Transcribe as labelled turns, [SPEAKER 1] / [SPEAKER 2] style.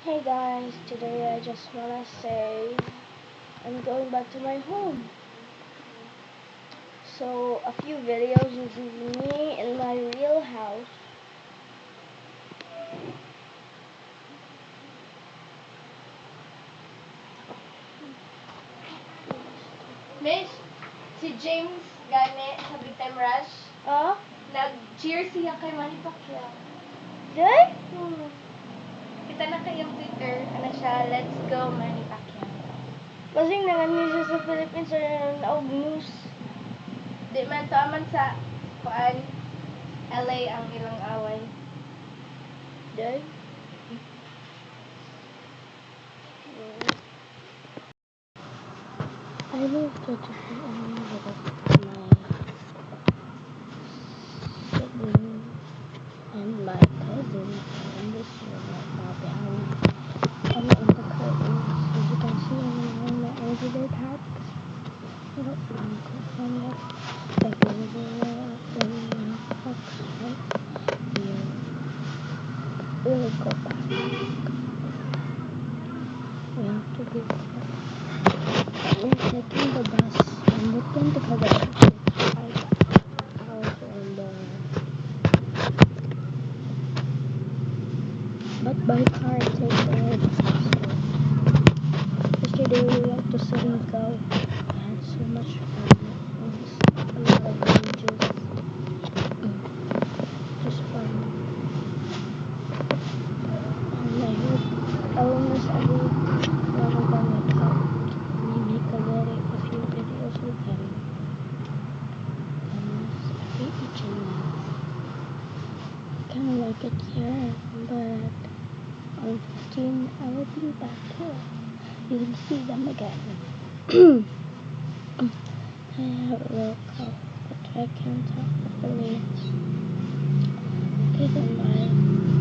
[SPEAKER 1] Hey guys, today I just wanna say I'm going back to my home. So a few videos using me in my real house.
[SPEAKER 2] Miss, si James gani sa Big Time Rush,
[SPEAKER 1] Ah?
[SPEAKER 2] nag-cheer siya kay Manny Pacquiao.
[SPEAKER 1] Jay?
[SPEAKER 2] Kita na kayong Twitter, ano siya, let's go Manny Pacquiao.
[SPEAKER 1] Kasing nanganyo siya sa Philippines or naog news.
[SPEAKER 2] Di man to aman sa kuan LA ang ilang away.
[SPEAKER 1] Jay? I moved to a different area with my sibling and my cousin, and this room right now behind me. And on the curtains, as you can see, I'm wearing my everyday pants. Little uncle from it. If you ever when you books right here, we'll go back. We have to go back. We're taking the bus. I'm looking because I have to 5 hours on the. But by car it takes a little faster. Yesterday we went to Surigao. I had so much fun. It was a lot of villages. Just fun. And I hope I will miss every one of them without me make a few videos with them. I miss every each and one. I kind of like it here, but on 15 I will be back here. You can see them again. I have a little cough, but I can't talk properly. Okay, then bye.